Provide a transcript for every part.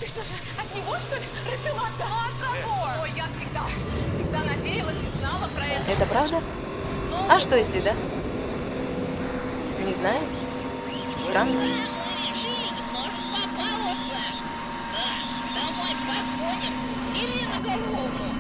Ты что же, от него, что ли, родила? Да, от кого? Ой, я всегда надеялась и знала про это. Это правда? А что, если да? Не знаю. Странно. Мы решили немножко побаловаться. Да, давай позвоним Сиреноголовому.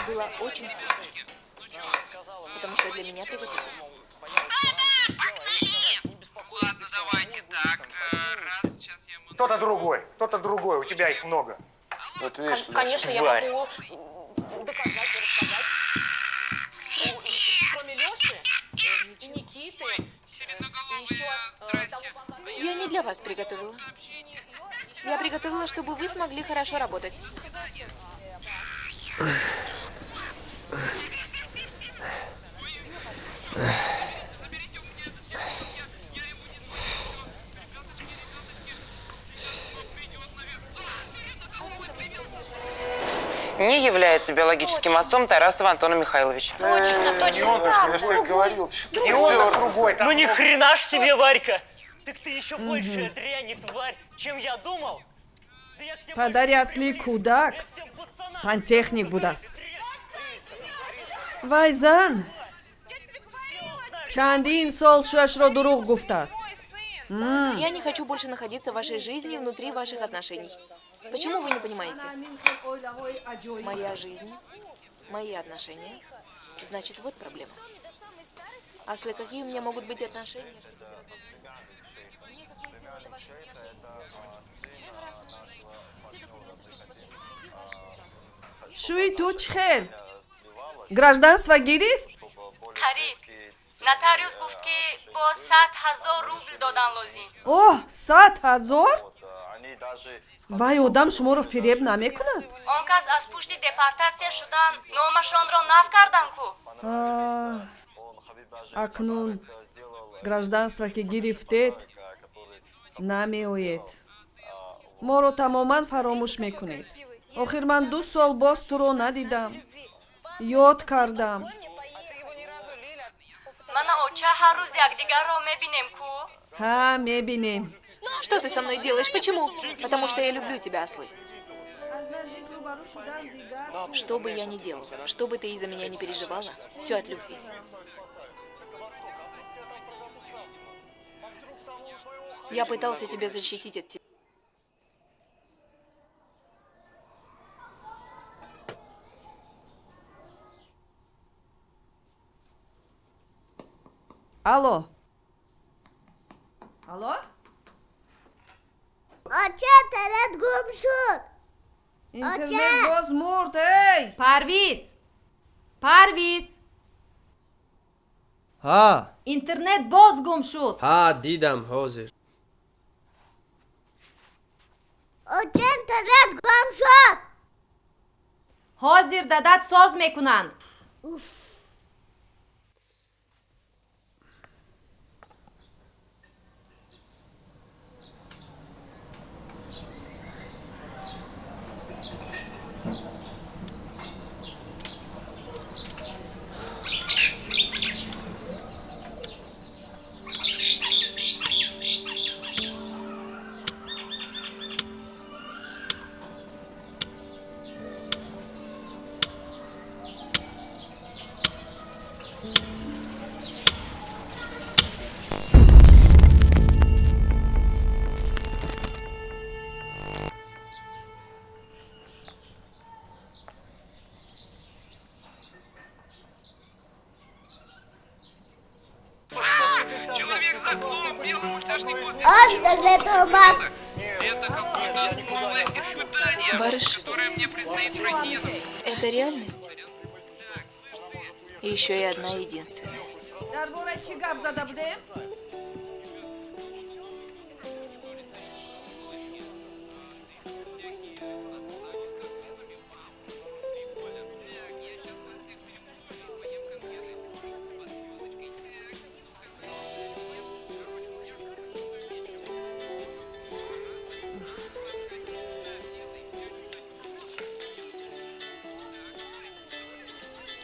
Было очень вкусно. Потому что для меня приготовила. Ладно, давайте так. Раз, сейчас я ему... Кто-то другой, у тебя их много. Вот видишь, Конечно, я тварь. могу доказать и рассказать. Кроме Лёши и Никиты, и еще того пока... Я не для вас приготовила. Я приготовила, чтобы вы смогли хорошо работать. Не является биологическим отцом Тарасова Антона Михайловича. Точно, Я же тебе говорил. И он другой. Там Ну ни хрена ж себе, Варька! Так ты еще большая дрянь и тварь, чем я думал. Да я к тебе Падарясли кудак, всем пацанам сантехник будаст. Вайзан, чандин сол шашро дуруг гуфтаст. Я не хочу больше находиться в вашей жизни внутри ваших отношений. Почему вы не понимаете? Моя жизнь, мои отношения. Значит, вот проблема. Асли, какие у меня могут быть отношения? Мне какое дело до ваших отношений? Шуй тучхер. Гражданство гирифт? Харид, нотариус гуфт ки бо 100,000 рубл додан лозим. О, 100,000? Вай одам шуморо фиреб намекунад? Он кас аз пушти депортация шудан номашонро нав кардан ку. Акнун гражданство ки гирифтед намеоед. Моро тамоман фаромӯш мекунед. Охир ман 2 сол боз туро надидам. Ёд кардам. Мана оча ҳар рӯз якдигарро мебинем ку. Ха, мебинем. Что ты со мной делаешь? Почему? Потому что я люблю тебя, Аслы. Что бы я ни делала, что бы ты из-за меня не переживала, все от любви. Я пытался тебя защитить от себя. Алло. Алло? Internet gum shud. Интернет боз мурд, эй! Парвиз! ها Интернет боз гум шуд. ها دیدم حاضر Internet gum shud. ҳозир дадат соз мекунанд. Человек за окном, белый мультяшный кот. Internet omak. Это какое-то новое испытание, Барыш, которое мне предстоит пройти. это реальность. И еще и одна единственная. дар бораи чӣ гап зада будем?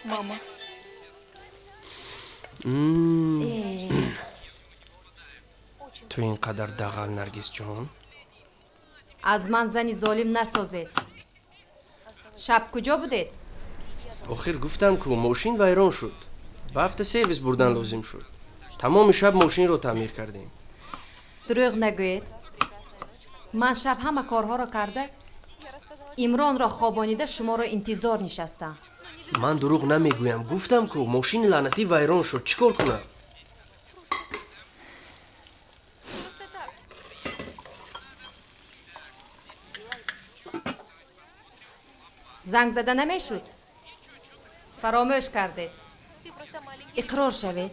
Мама. تو اینقدر دغل نرگس جان؟ از من زنی ظالم نسازید. شب کجا بودید؟ آخر گفتم که ماشین ویران شد. به هفته سرویس بردن لازم شد. تمام شب ماشین رو تعمیر کردیم. دروغ نگوید. من شب همه کارها را کرده امران را خوابانیده شما را انتظار نشستم. من دروغ نمیگویم. گفتم که ماشین لعنتی ویران شد. چیکار کنم؟ زنگ زده نمیشد. فراموش کردید. اقرار شوید.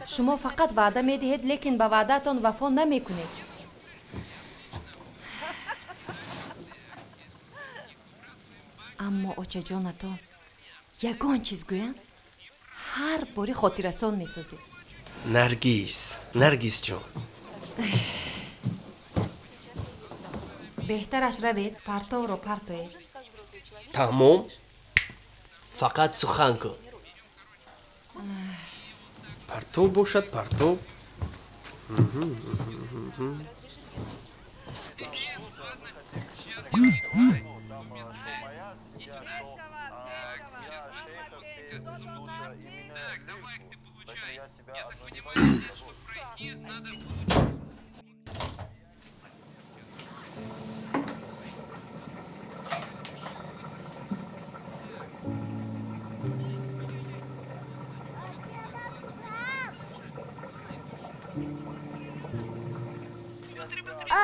شما فقط وعده میدهید لیکن به وعدهتان وفا نمیکنید. اما اوچه جانتان یگان چیز گوین هر باری خاطررسان میسازید. نرگس جان. بهترش روید پرتو رو پرتوید. تمام. فقط سخن کن. پرتو باشد پرتو.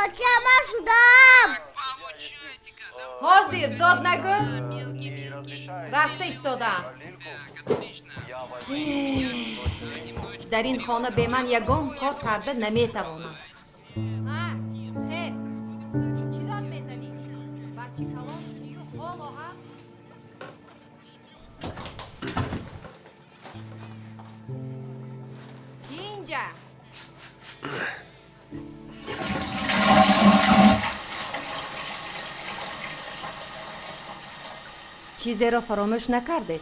Açama şudam. حاضر داد نگو. رفته ایستادم. در این خانه به من یگان کار کرده نمیتوانم. خیس چی داد میزنی؟ بچه کلان شدی و حالا هم اینجا چیزی را فراموش نکردید.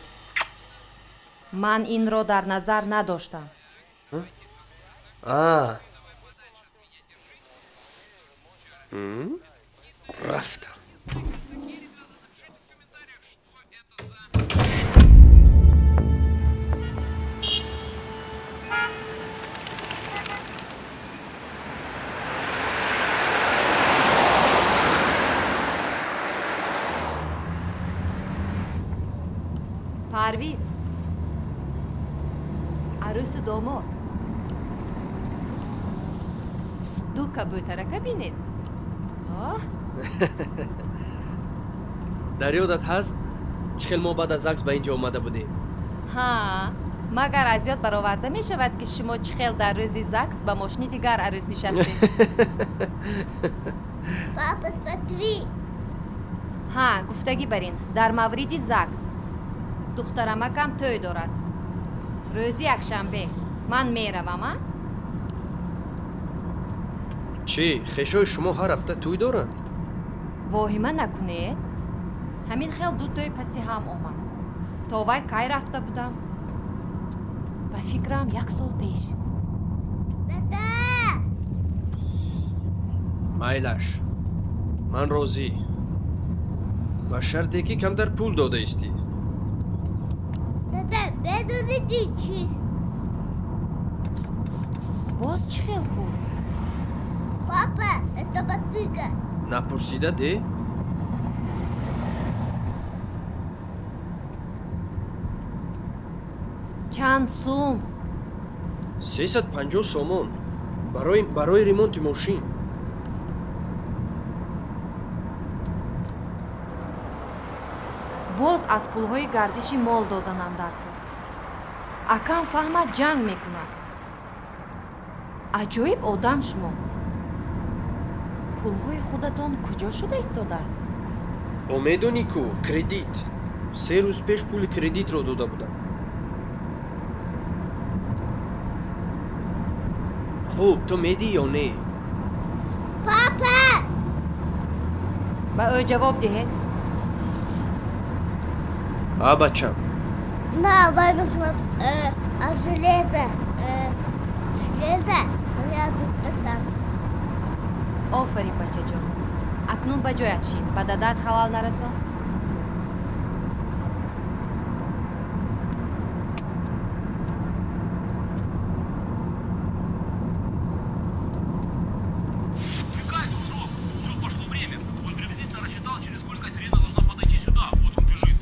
من این را در نظر نداشتم. رفتم. پرویز عروس داماد دو کبوترک بینید. در یادت هست چخیل ما بعد از عکس به اینجا اومده بودیم؟ ها مگر از یاد برآورده می شود که شما چخیل در روزی زکس به ماشینی دیگر عروس نشستید. Papas Patri. ها گفتگی برین در مورد زکس. دخترمکم توی دارد. روزی یکشنبه من میروم. چی؟ خیشای شما هر هفته توی دارند؟ واهمه نکنید. همین خیل دو توی پسی هم آمد. تا وای کی رفته بودم؟ به فکرم 1 سال پیش. Dada. مایلش من راضی. با شرطی که کمتر پول داده استی. Dada بدون چیز. باز چه خیل پول؟ Papa, это батыга. نپرسیده ده؟ چند سوم؟ 350 سومون برای ریمونت ماشین. باز از پولهای گردشی مال دادنم در کار. اکم فهمد جنگ میکند. عجایب آدم شما. پولهای خودتان کجا شده ایستاده است؟ میدونی کو کردیت 3 روز پیش پول کردیت رو داده بودم. خوب تو میدی یا نه؟ Papa. به او جواب دهید. ها بچم На, вам нужно железо. Железо. Я тут сам. офарин бачаҷон акнун ба ҷоят шин ба дадат халал нарасон. Отвлекай, дружок. Все, пошло время. Он приблизительно рассчитал, через сколько сирена должна подойти сюда. Вот он бежит.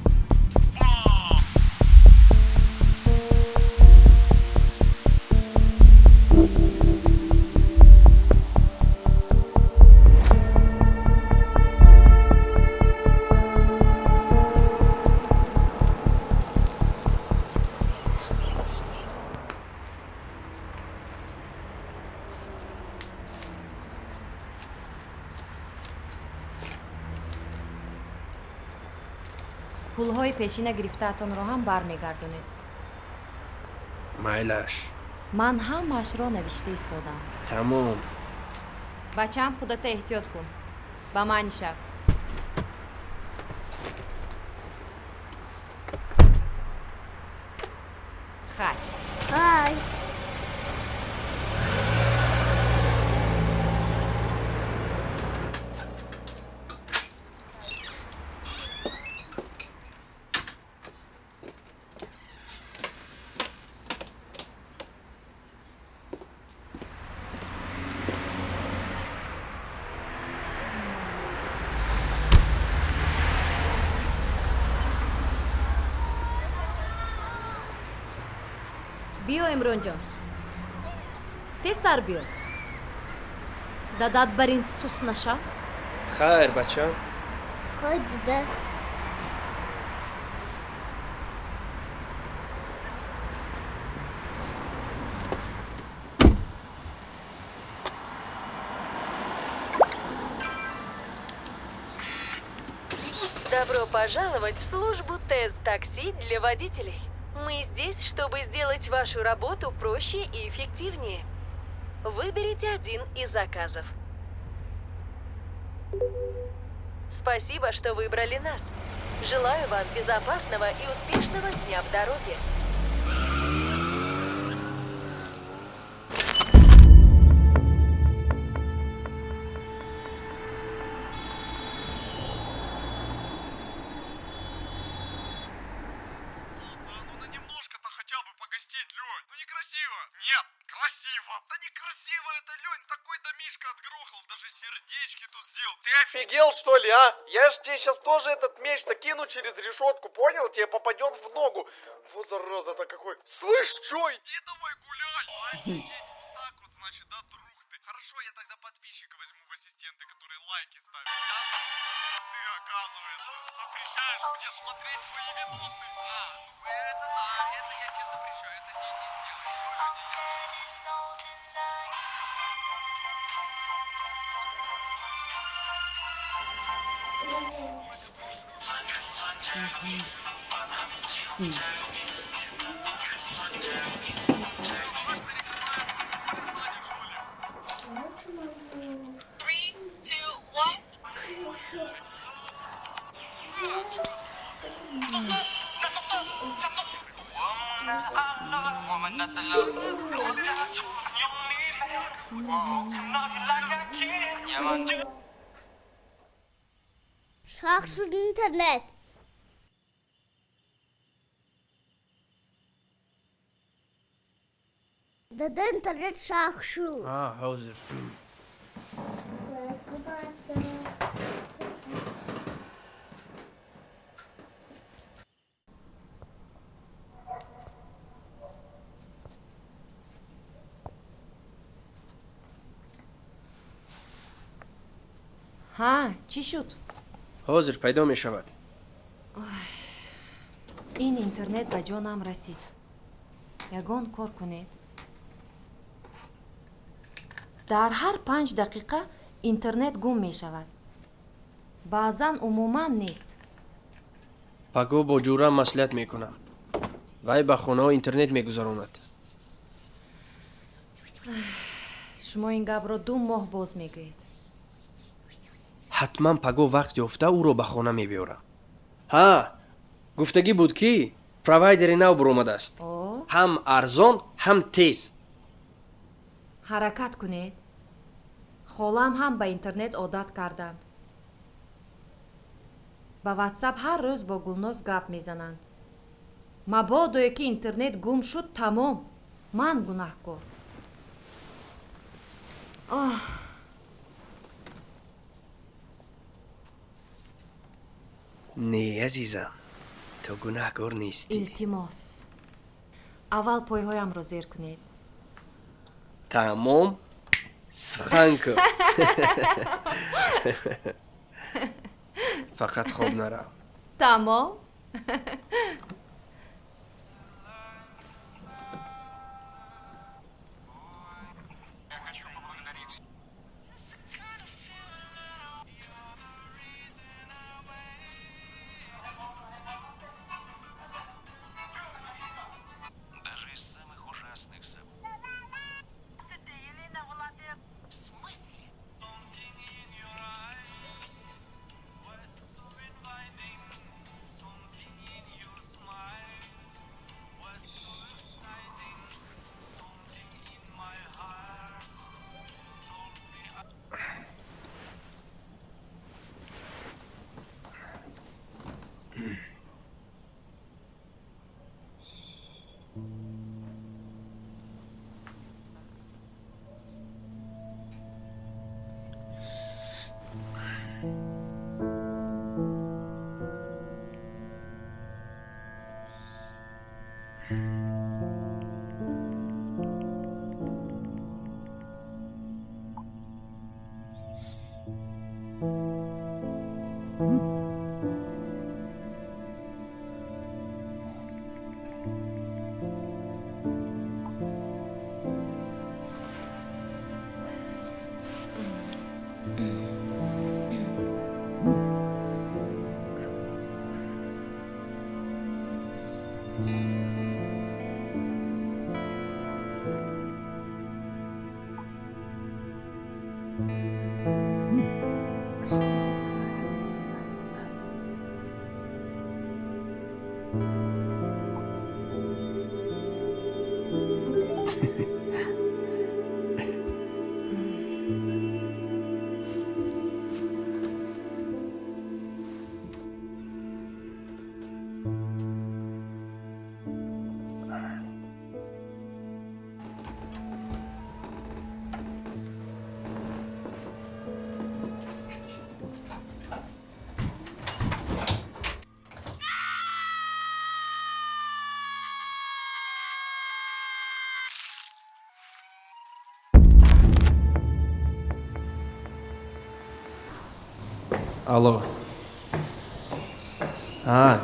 Бам! пулҳои пешина гирифтаатонро ҳам бармегардонед. майлаш ман ҳамаашро навишта истодам. тамом. бачаам худата эҳтиёт кун. ба маъни шав. хай. Ай. биё имронҷон, тезтар биё. дадат бар ин сус наша. хайр бача. Хой, да. Добро пожаловать в службу тест-такси для водителей. Мы здесь, чтобы сделать вашу работу проще и эффективнее. Выберите один из заказов. Спасибо, что выбрали нас. Желаю вам безопасного и успешного дня в дороге. Нет, красиво. Да некрасиво это, Лень, такой домишко отгрохал, даже сердечки тут сделал. Ты офигел, что ли, а? Я ж тебе сейчас тоже этот меч-то кину через решетку, понял? Тебе попадет в ногу. Вот зараза-то какой. Слышь, чё, иди давай гулять. Офигеть, вот так вот, значит, да, друг ты. Хорошо, я тогда подписчика возьму в ассистенты, которые лайки ставят. Ты, оказывается, запрещаешь мне смотреть свои минуты. Это да, это я тебе запрещаю, это не сделаешь. Шахшур интернет. Дада интернет шахшур. ҳозир. ҳа, чӣ шуд? ҳозир пайдо мешавад. ин интернет ба ҷонам расид. ягон кор кунед. дар ҳар 5 дақиқа интернет гум мешавад. баъзан умуман нест. паго бо ҷурам маслиҳат мекунам. вай ба хонаҳо интернет мегузаронад. шумо ин гапро 2 моҳ боз мегӯед. ҳатман паго вақт ёфта ӯро ба хона мебиёрам. ҳа, гуфтагӣ буд ки провайдери нав буромадааст. О, Ҳам арзон, ҳам тез. ҳаракат кунед. холам ҳам ба интернет одат карданд. ба ватсап ҳар рӯз бо Гулноз гап мезананд. мабодое ки интернет гум шуд, тамом. ман гунаҳкор. Не, азизам, ту гунаҳкор нестӣ. илтимос, аввал пойҳоямро зер кунед. Тамом, сухан кун. Фақат хоб нарав. тамом. Алло.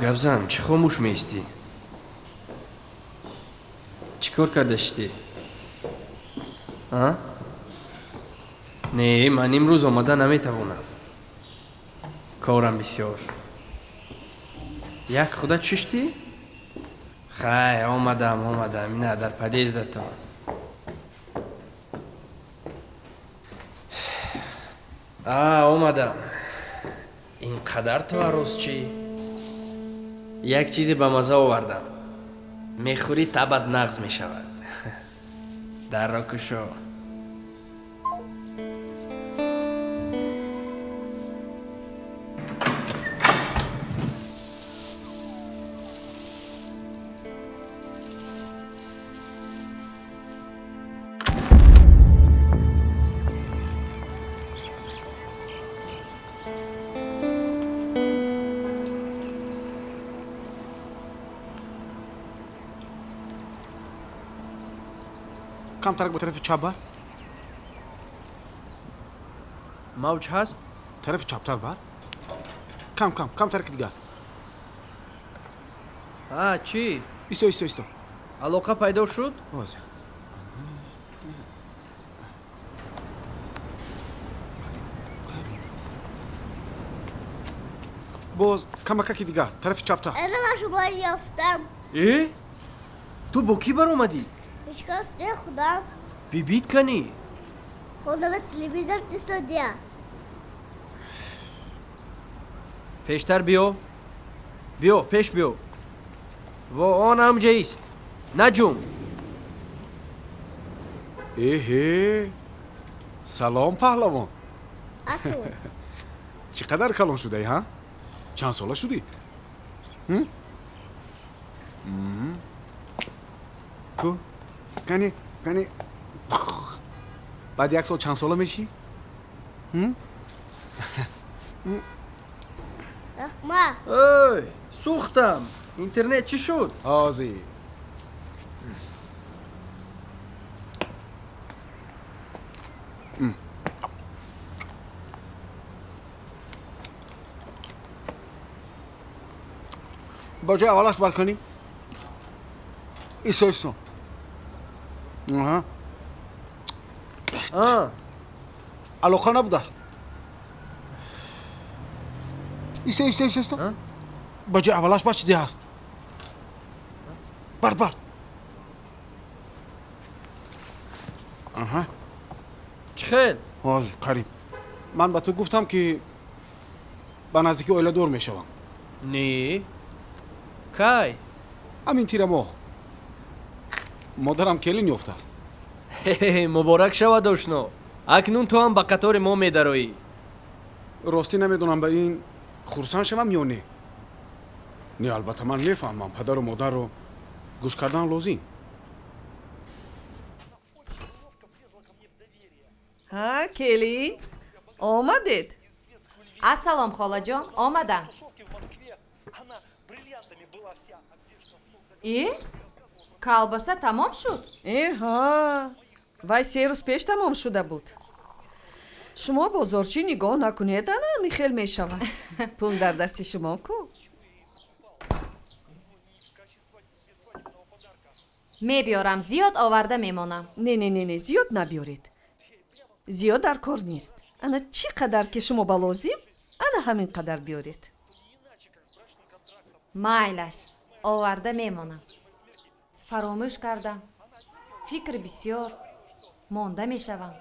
Габзан, чӣ хомӯш меистӣ? Чӣ кор кардаштӣ? Не, ман имрӯз омада наметавонам. Корам бисёр. Як худа чиштӣ? Хай, омадам. Ина дар подъездатон. Омадам. инқадар то арӯз чӣ? Як чизе ба маза овардам. мехӯрӣ табат нағз мешавад. дарро кушо. камтарак ба тарафи чап бар. мавҷ ҳаст? тарафи чаптар бар. камтарак дигар. Чӣ? Исто. алоқа пайдо шуд? Ҳозир. боз камакаки дигар, тарафи чаптар. Эна ман шуморо ёфтам. ту бо кӣ баромадӣ? ҳеҷ кас не худам. бибит канӣ? хонава телевизор дисодия. пештар биё. Биё, пеш биё. ва он ҳамҷаист. Наҷум. эҳе салом паҳлавон. Асл. чӣ қадар калон шудаӣ ҳа? чанд сола шудӣ? ку кани баъди як сол чанд сола мешӣ? Рахма. ой сӯхтам. Интернет чӣ шуд? ҳозир ба ҷои аввалаш баркунӣ. исто алоқа набудааст. исто ба ҷои аввалаш бар чизе ҳаст. бар чӣ хел? ҳозир қариб ман ба ту гуфтам ки ба наздики оиладор мешавам. не кай? ҳамин тира моҳ модарам келин ёфтааст. муборак шавад ошно. акнун ту ҳам ба қатори мо медароӣ. ростӣ намедонам ба ин хурсанд шавам ё не. не албатта ман мефаҳмам падару модарро гӯш кардан лозим. ҳа келин омадед? Ассалом холаҷон, омадам. Колбаса тамом шуд? ҳа вай 3 рӯз пеш тамом шуда буд. шумо бозорчӣ нигоҳ накунед, ана михел мешавад. пул дар дасти шумо ку. мебиёрам, зиёд оварда мемонам. не зиёд набиёред. зиёд дар кор нест. ана чӣ қадар ки шумо ба лозим, ана ҳамин қадар биёред. майлаш, оварда мемонам. фаромӯш кардам. фикр бисёр. монда мешавам.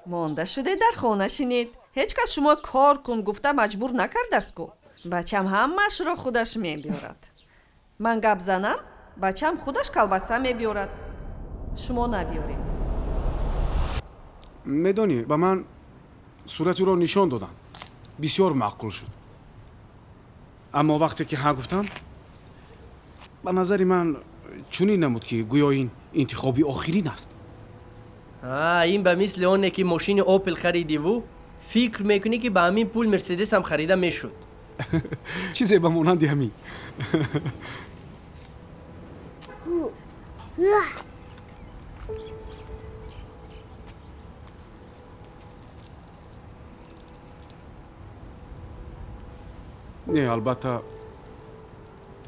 монда шудед дар хона шинед. ҳеҷ кас шумо кор кун гуфта маҷбур накардааст ку. бачам ҳамаашро худаш мебиёрад. ман гап занам, бачам худаш колбаса мебиёрад. шумо набиёред. медонӣ ба ман сурати ӯро нишон доданд. бисёр маъқул шуд. аммо вақте ки ҳа гуфтам ба назари ман чунин намуд ки гӯё ин интихоби охирин аст. ин ба мисли оне ки мошини опел харидиву фикр мекунӣ ки ба ҳамин пул мерседесам харида мешуд. чизе ба монанди ҳамин. не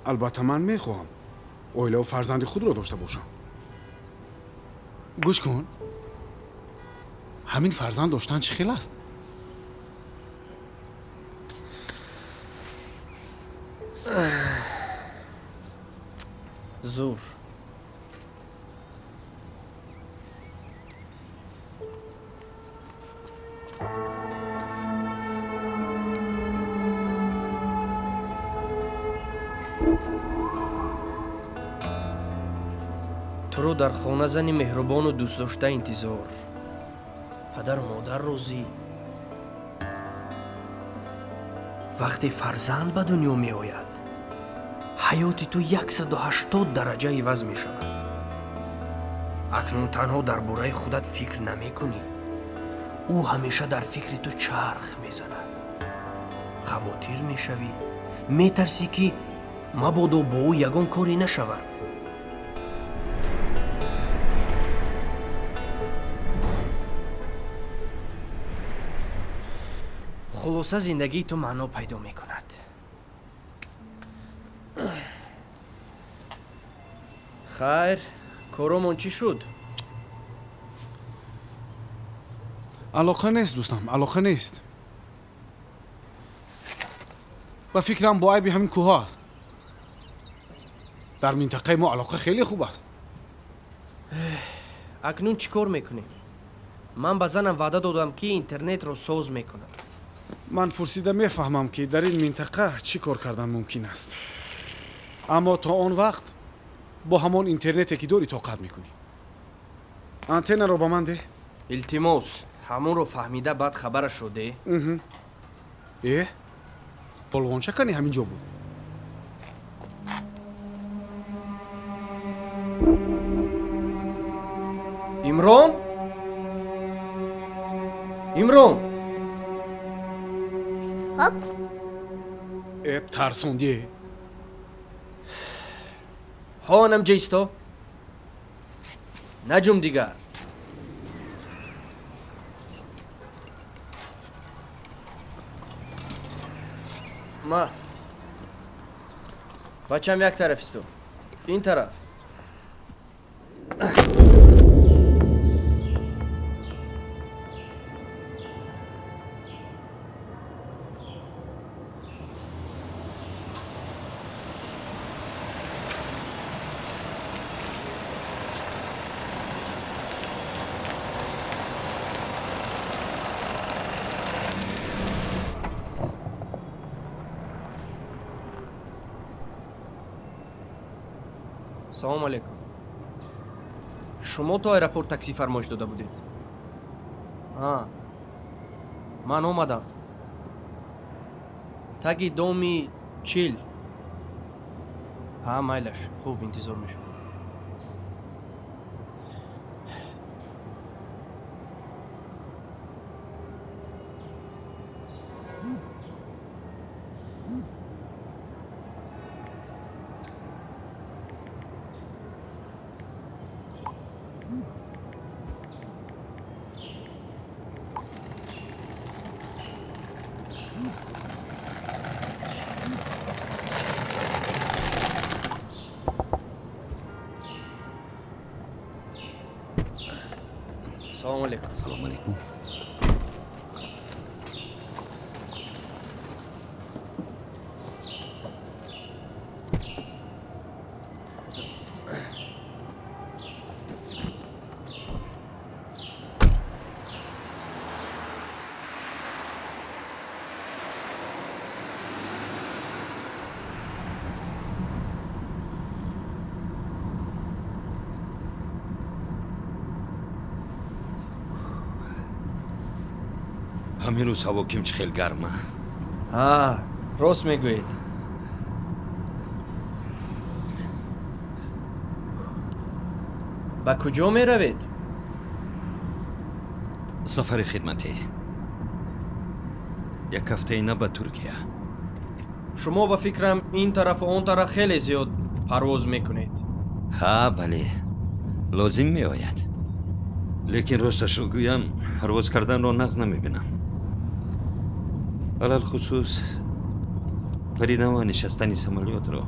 албатта ман мехоҳам оилаву фарзанди худро дошта бошам. гӯш кун, ҳамин фарзанд доштан чӣ хел аст? зур. туро дар хона зани меҳрубону дӯстдошта интизор. падару модар розӣ. вақте фарзанд ба дунё меояд, ҳаёти ту 180 дараҷа иваз мешавад. акнун танҳо дар бораи худат фикр намекунӣ. ӯ ҳамеша дар фикри ту чарх мезанад. хавотир мешавӣ, метарсӣ ки мабодо бо ӯ ягон коре нашавад. хулоса зиндагии ту маъно пайдо мекунад. хайр, коромон чӣ шуд? алоқа нест дӯстам, алоқа нест. ба фикрам бо айби ҳамин кӯҳҳо аст. дар минтақаи мо алоқа хеле хуб аст. акнун чӣ кор мекунем? ман ба занам ваъда додам ки интернетро соз мекунам. ман пурсида мефаҳмам ки дар ин минтақа чӣ кор кардан мумкин аст. аммо то он вақт бо ҳамон интернете ки дорӣ тоқат мекунӣ. антеннаро ба ман де. илтимос ҳамонро фаҳмида баъд хабараш шуде. полвонча кани ҳамин ҷо буд. имрон имрон Хоп. тарсондие. ҳонам ҷаисто наҷум дигар ма бачам як тараф исту ин тараф салому алейкум. шумо то аэропорт такси фармоиш дода будед? ман омадам. таги доми чил. майлаш хуб интизор мешавам. салому алейкум. Салому алейкум. ҳамин рӯз ҳаво кимч хел гарма. рост мегӯед. ба куҷо меравед? сафари хидматӣ. як ҳафтаина ба Туркия. шумо ба фикрам ин тарафу он тараф хеле зиёд парвоз мекунед. бале, лозим меояд. лекин росташро гӯям, парвоз карданро нағз намебинам. алал хусус паридан нишастани самолётро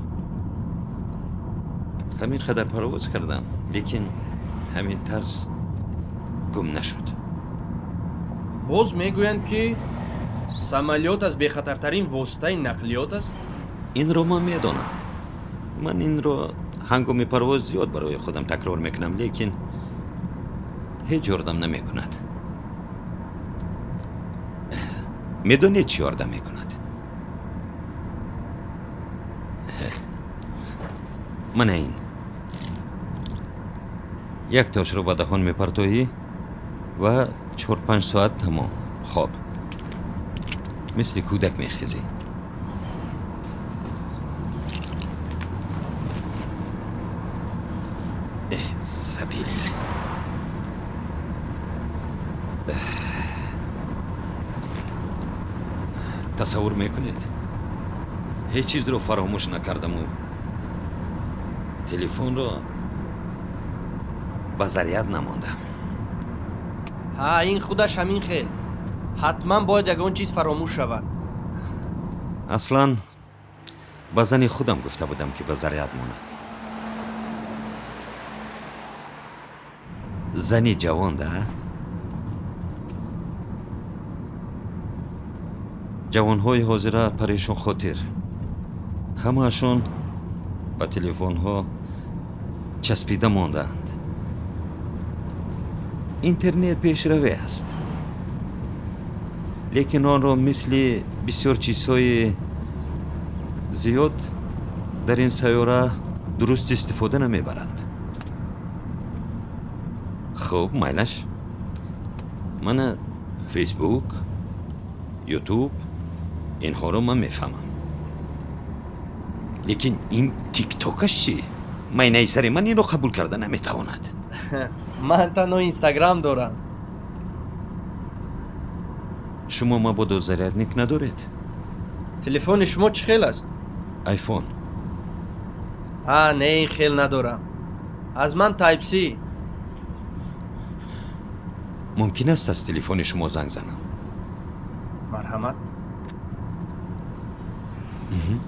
ҳамин қадар парвоз кардам, лекин ҳамин тарз гум нашуд. боз мегӯянд ки самолёт аз бехатартарин воситаи нақлиёт аст? инро ман медонам. ман инро ҳангоми парвоз зиёд барои худам такрор мекунам, лекин ҳеҷ ёрдам намекунад. медонед чӣ ёрдам мекунад? мана ин як тошро ба даҳон мепартоӣ ва 4-5 соат тамом хоб мисли кӯдак мехезӣ. сабил тасаввур мекунед ҳеҷ чизро фаромӯш накардаму телефонро ба заряд намондам. ин худаш ҳамин хел. ҳатман бояд ягон чиз фаромӯш шавад. аслан ба зани худам гуфта будам ки ба заряд монад. зани ҷавон да? ҷавонҳои ҳозира парешонхотир. ҳамаашон ба телефонҳо часпида мондаанд. интернет пешравӣ аст. лекин онро мисли бисёр чизҳои зиёд در این سیاره درست استفاده نمیبرند. خب مایلش من فیسبوک، یوتیوب اینها رو من میفهمم، لیکن این تیک توکش چی؟ مینه سر من این رو قبول کرده نمیتواند. من تنها اینستاگرام دارم. شما مبادا زرادنیک ندارید؟ تلفن شما چه خیل است؟ آیفون. نه این خیل ندارم. از من تایپ سی. ممکن است از تلفن شما زنگ زنم؟ مرحمت.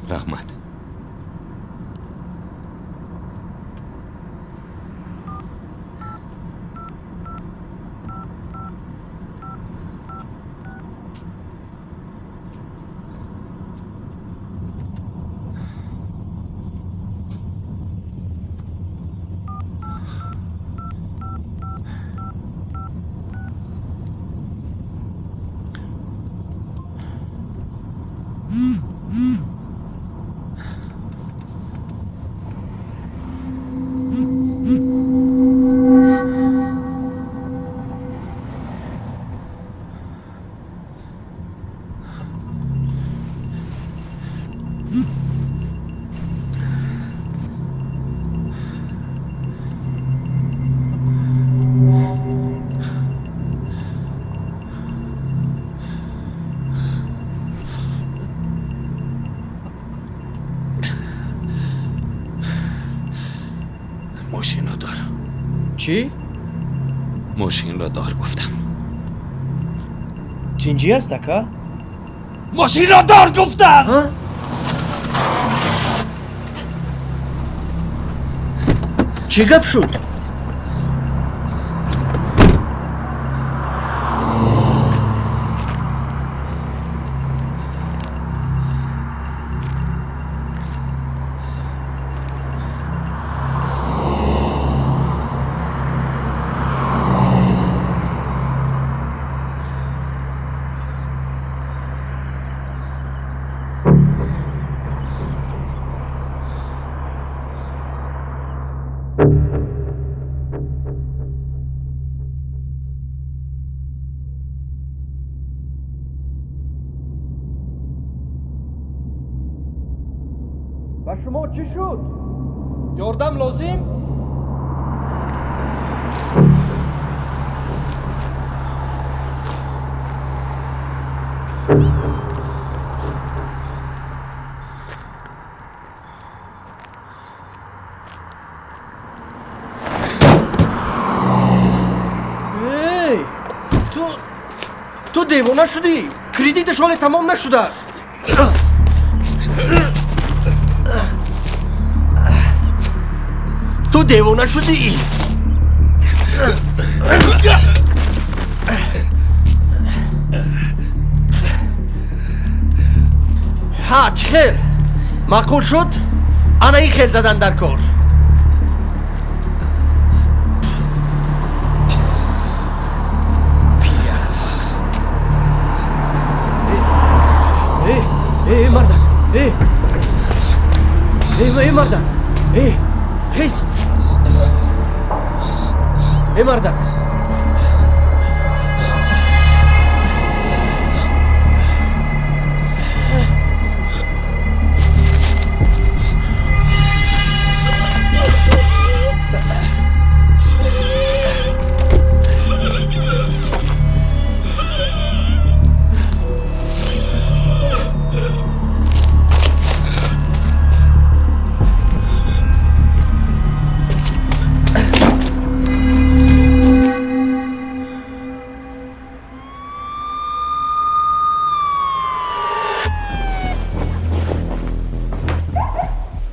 رحمت. ماشین را دار. چی؟ ماشین را دار گفتم. تینجی است اکا؟ ماشین را دار گفتم. چی گپ شد؟ با شما چی شد؟ یاردم لازم؟ تو دیوانه شدی؟ کردیتش حال تمام نشده است. تو دیوانه شدی؟ ها چه خیل؟ معقول شد؟ انا این خیل زدن در کار. ای مردن، ای مردن، خیز. ای مردن.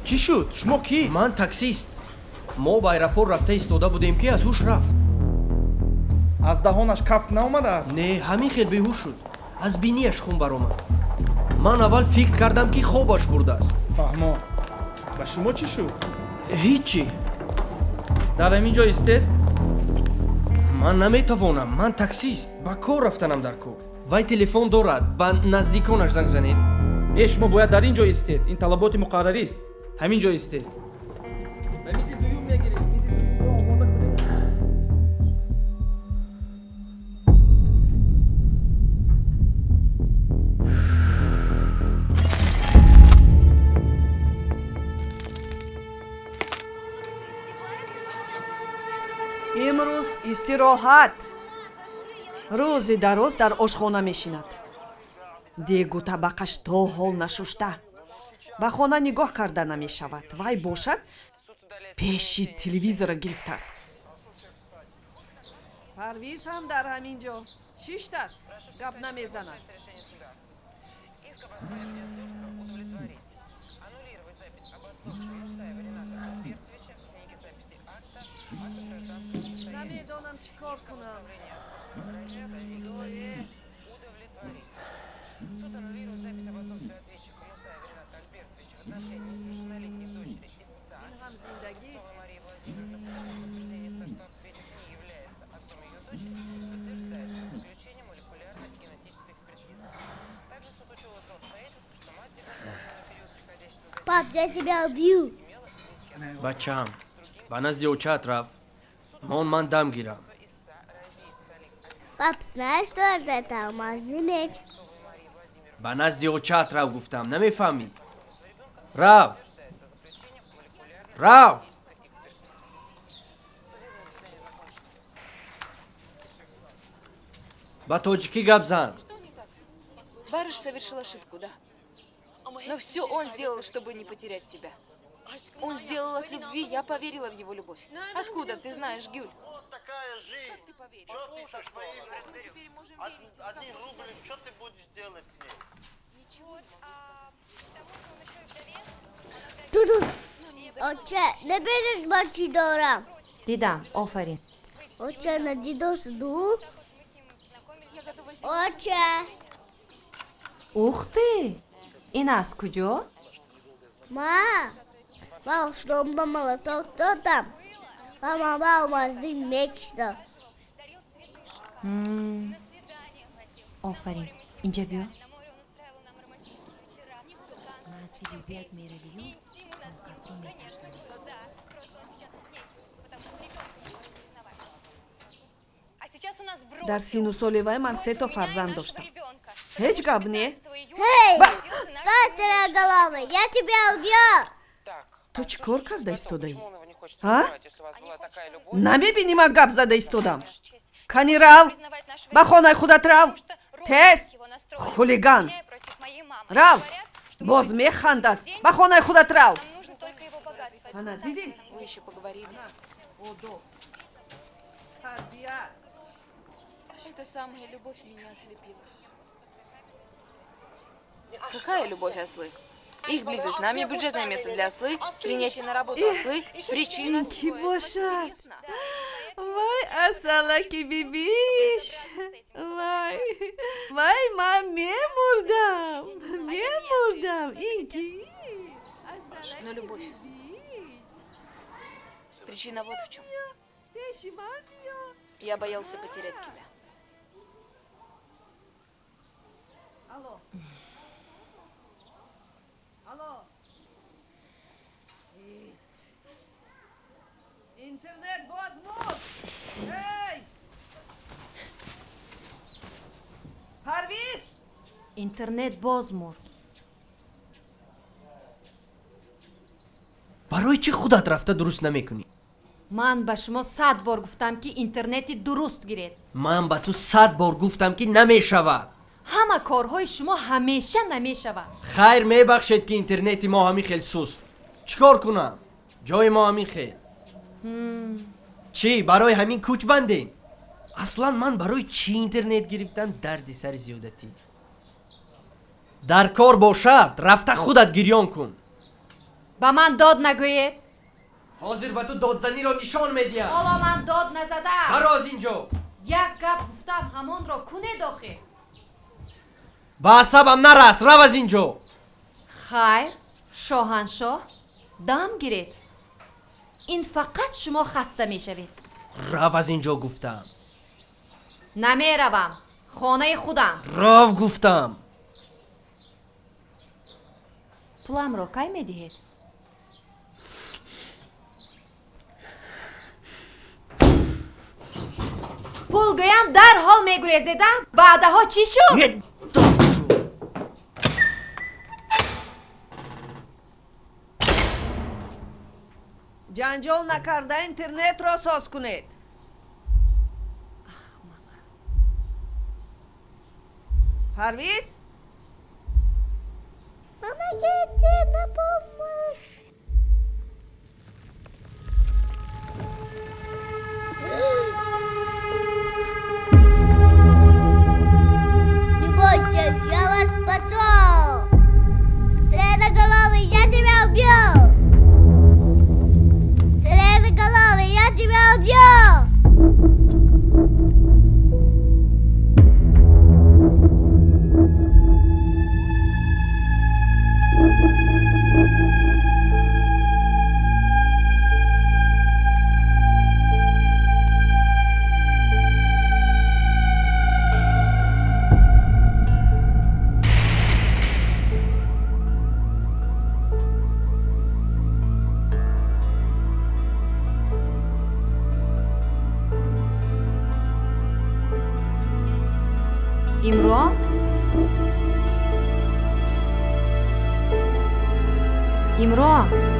چی شد؟ شما کی؟ من تاکسیست. ما با ایرپورت رفته ایستاده بودیم که از هوش رفت. از دهانش کفت ناامده است؟ نه، همین خیلی بیهوش شد. از بینیش خون برآمد. من اول فکر کردم که خوابش برده است. فهمم. با شما چی شد؟ هیچی. در همینجا ایستید؟ من نمیتوانم. من تاکسیست. با کار رفتنم در کار. وای تلفن دارد. با نزدیکانش زنگ زنید. نه، شما باید در اینجا ایستید. این طلبات مقرری است. ҳамин ҷо истед. имрӯз истироҳат. рӯзи дароз дар ошхона мешинад. дегу табақаш то ҳол нашушта. ба хона нигоҳ карда намешавад. вай бошад пеши телевизора гирифтааст. парвиз ҳам дар ҳамин ҷо шиштаст, гап намезанад. намедонам чӣ кор кунам. ин ҳам зиндагист. Пап, я тебя убью. бачаам ба назди очаат рафт. ман дам гирам. Пап, знаешь, что это алмазный меч? ба назди очаат рав гуфтам, намефаҳмӣ? рав ба тоҷикӣ гап зан. Барыш совершил ошибку, да. Но все он сделал, чтобы не потерять тебя. Он сделал от любви, я поверила в его любовь. Откуда ты знаешь, Гюль? Такая жизнь. Как ты поверишь? Что слушаешь свои Мы теперь можем верить. один рубль, что ты будешь делать с ней? Ничего не могу сказать. Дуду. Отче, не берешь бачи дора. دیدم آفرین Отче, на дидос ду. Отче. ух ты این از کجا؟ Ма ушлом ба молоток, кто там? Мама, ба алмазный меч что? آفرین اینجا بیا نزدیک بیاد میروی و کس رو میترسانی дар сину соли вай ман 3 фарзанд доштам. ҳеҷ гап не? Эй, встань, сиреноголовый, я тебя убью! ту чӣ кор карда истодаӣ? намебинӣ ман гап зада истодам? кани рав, ба хонаи худат рав. тез, хулиган. рав, боз механдад. ба хонаи худат рав. ана дидӣ? Вы еще поговорили. одоб, тарбият. Эта самая любовь меня ослепила. Какая любовь, ослы? Их близость с нами, бюджетное место для ослы, принятие на работу ослы, причина... ки бошад. вай асалаки бибиш. вай ман мемурдам. ин ки Но любовь. Причина вот в чем. Я боялся потерять тебя. алло. интернет бозмур. эй! парвиз! اینترنت باز مرد барои чӣ худат рафта дуруст намекунӣ? من به شما 100 بار گفتم که اینترنتی درست گیرید. ман ба ту 100 бор гуфтам ки намешавад. همه کارهای شما همیشه نمیشود. хайр мебахшед ки интернети мо ҳамин хел суст. чӣ кор кунам? ҷои мо ҳамин хел. чӣ барои ҳамин куч бандем? аслан ман барои чӣ интернет гирифтам дарди сари зиёдатӣ? дар кор бошад рафта худат гирён кун. به من داد نگویید. ҳозир ба ту додзаниро нишон медиҳам. حالا من داد نزدم. баро аз ин ҷо. یک گپ گفتم همان را کنید آخه. ба асабам нарас, рав аз ин ҷо. خیر شاهنشاه دم گیرید. این فقط شما خسته میشوید. рав аз ин ҷо гуфтам. نمیروم. خانه خودم. рав гуфтам. پولم را کی میدهید؟ میگویم در حال میگریزیدم وعده ها چی شد؟ ҷанҷол накарда интернетро соз кунед. парвиз Помогите на помощь. Не бойтесь, я вас спасу. Сиреноголовый, я тебя убью. Сиреноголовый, я тебя убью. имрон? имрон?